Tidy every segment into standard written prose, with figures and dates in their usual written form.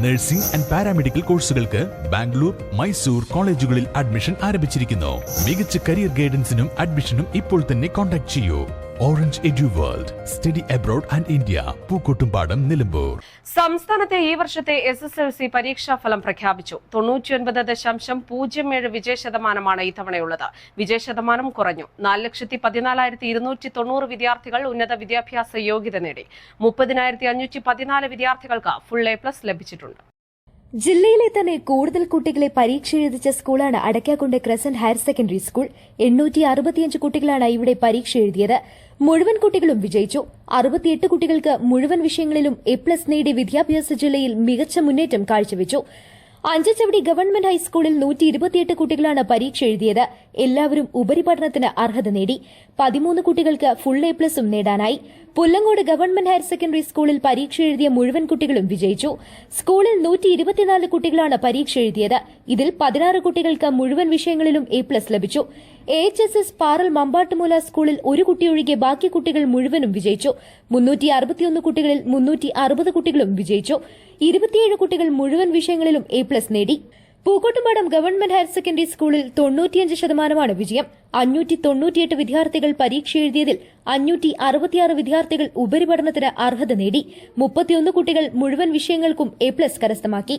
Nursing and paramedical കോഴ്സുകൾക്ക് ബാംഗ്ലൂർ, മൈസൂർ കോളേജുകളിൽ admission ആരംഭിച്ചിരിക്കുന്നു. മികച്ച കരിയർ ഗൈഡൻസിനും അഡ്മിഷനും ഇപ്പോൾ തന്നെ കോൺടാക്ട് ചെയ്യൂ. Orange edu world, study abroad and India, Pookkottumpadam, Nilambur. സംസ്ഥാനത്തെ ഈ വർഷത്തെ SSLC പരീക്ഷാ ഫലം പ്രഖ്യാപിച്ചു. 99.07 വിജയശതമാനമാണ് ഇത്തവണയുള്ളത്. വിജയശതമാനം കുറഞ്ഞു. 4,14,290 വിദ്യാർത്ഥികൾ ഉന്നത വിദ്യാഭ്യാസ യോഗ്യത നേടി. 30,514 വിദ്യാർത്ഥികൾക്ക് ഫുൾ A+ ലഭിച്ചിട്ടുണ്ട്. ജില്ലയിലെ തന്നെ കൂടുതൽ കുട്ടികളെ പരീക്ഷ എഴുതിച്ച സ്കൂളാണ് Adakkakundu crescent higher secondary school. 865 കുട്ടികളാണ് ഇവിടെ പരീക്ഷ എഴുതിയത്. മുഴുവൻ കുട്ടികളും വിജയിച്ചു. 68 കുട്ടികൾക്ക് മുഴുവൻ വിഷയങ്ങളിലും A+ നേടി വിദ്യാഭ്യാസ ജില്ലയിൽ മികച്ച മുന്നേറ്റം കാഴ്ചവെച്ചു. അഞ്ചച്ചവടി ഗവൺമെന്റ് ഹൈസ്കൂളിൽ 128 കുട്ടികളാണ് പരീക്ഷ എഴുതിയത്. എല്ലാവരും ഉപരിപഠനത്തിന് അർഹത നേടി. 13 കുട്ടികൾക്ക് ഫുൾ A+ നേടാനായി. പുല്ലങ്ങോട് ഗവൺമെന്റ് ഹയർ സെക്കൻഡറി സ്കൂളിൽ പരീക്ഷ എഴുതിയ മുഴുവൻ കുട്ടികളും വിജയിച്ചു. സ്കൂളിൽ 124 കുട്ടികളാണ് പരീക്ഷ എഴുതിയത്. ഇതിൽ 16 കുട്ടികൾക്ക് മുഴുവൻ വിഷയങ്ങളിലും A+ ലഭിച്ചു. AHSS പാറൽ മമ്പാട്ടുമൂല സ്കൂളിൽ ഒരു കുട്ടിയൊഴികെ ബാക്കി കുട്ടികൾ മുഴുവനും വിജയിച്ചു. 361 കുട്ടികളിൽ 360 കുട്ടികളും വിജയിച്ചു. 27 കുട്ടികൾ മുഴുവൻ വിഷയങ്ങളിലും A+ നേടി. പൂക്കോട്ടുംപാടം ഗവൺമെന്റ് ഹയർ സെക്കൻഡറി സ്കൂളിൽ 95% വിജയം. 598 വിദ്യാർത്ഥികൾ പരീക്ഷ എഴുതിയതിൽ 566 വിദ്യാർത്ഥികൾ ഉപരിപഠനത്തിന് അർഹത നേടി. 31 കുട്ടികൾ മുഴുവൻ വിഷയങ്ങൾക്കും A+ കരസ്ഥമാക്കി.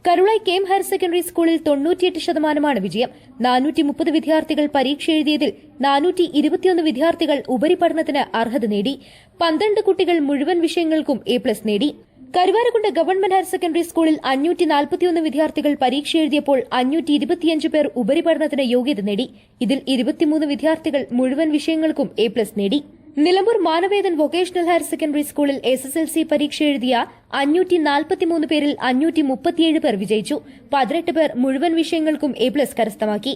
കരുളായി KM ഹയർ സെക്കൻഡറി സ്കൂളിൽ 98% വിജയം. 430 വിദ്യാർത്ഥികൾ പരീക്ഷ എഴുതിയതിൽ 421 വിദ്യാർത്ഥികൾ ഉപരിപഠനത്തിന് അർഹത നേടി. 12 കുട്ടികൾ മുഴുവൻ വിഷയങ്ങൾക്കും A+ നേടി. കരുവാരക്കുണ്ട് ഗവൺമെന്റ് ഹയർ സെക്കൻഡറി സ്കൂളിൽ 541 വിദ്യാർത്ഥികൾ പരീക്ഷ എഴുതിയപ്പോൾ 525 പേർ ഉപരിപഠനത്തിന് യോഗ്യത നേടി. ഇതിൽ 23 വിദ്യാർത്ഥികൾ മുഴുവൻ വിഷയങ്ങൾക്കും A+ നേടി. Nilambur Manavedan vocational higher secondary സ്കൂളിൽ SSLC പരീക്ഷ എഴുതിയ 543 പേരിൽ 537 പേർ വിജയിച്ചു. 18 പേർ മുഴുവൻ വിഷയങ്ങൾക്കും A+ കരസ്ഥമാക്കി.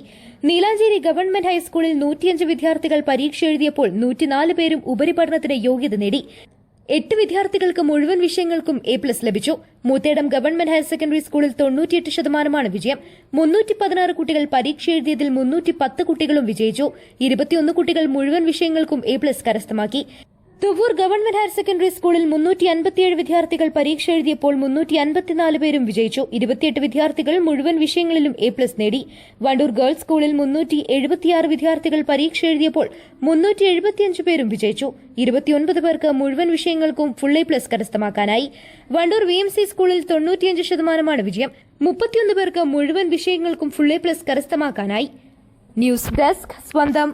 നീലാഞ്ചേരി ഗവൺമെന്റ് ഹൈസ്കൂളിൽ 105 വിദ്യാർത്ഥികൾ പരീക്ഷ എഴുതിയപ്പോൾ 104 പേരും ഉപരിപഠനത്തിന് യോഗ്യത നേടി. 8 വിദ്യാർത്ഥികൾക്ക് മുഴുവൻ വിഷയങ്ങൾക്കും A+ ലഭിച്ചു. മൂത്തേടം ഗവൺമെന്റ് ഹയർ സെക്കൻഡറി സ്കൂളിൽ 98% വിജയം. 316 കുട്ടികൾ പരീക്ഷ എഴുതിയതിൽ 310 കുട്ടികളും വിജയിച്ചു. 21 കുട്ടികൾ മുഴുവൻ വിഷയങ്ങൾക്കും A+ കരസ്ഥമാക്കി. തുവ്വൂർ ഗവൺമെന്റ് ഹയർ സെക്കൻഡറി സ്കൂളിൽ 357 വിദ്യാർത്ഥികൾ പരീക്ഷ എഴുതിയപ്പോൾ 354 പേരും വിജയിച്ചു. 28 വിദ്യാർത്ഥികൾ മുഴുവൻ വിഷയങ്ങളിലും A+ നേടി. വണ്ടൂർ ഗേൾസ് സ്കൂളിൽ 376 വിദ്യാർത്ഥികൾ പരീക്ഷ എഴുതിയപ്പോൾ 375 പേരും വിജയിച്ചു. 29 പേർക്ക് മുഴുവൻ വിഷയങ്ങൾക്കും ഫുൾ A+ കരസ്ഥമാക്കാനായി. വണ്ടൂർ VMC സ്കൂളിൽ 95% വിജയം. 31 പേർക്ക് മുഴുവൻ വിഷയങ്ങൾക്കും ഫുൾ A+ കരസ്ഥമാക്കാനായി. ന്യൂസ് ഡെസ്ക് സ്വന്തം.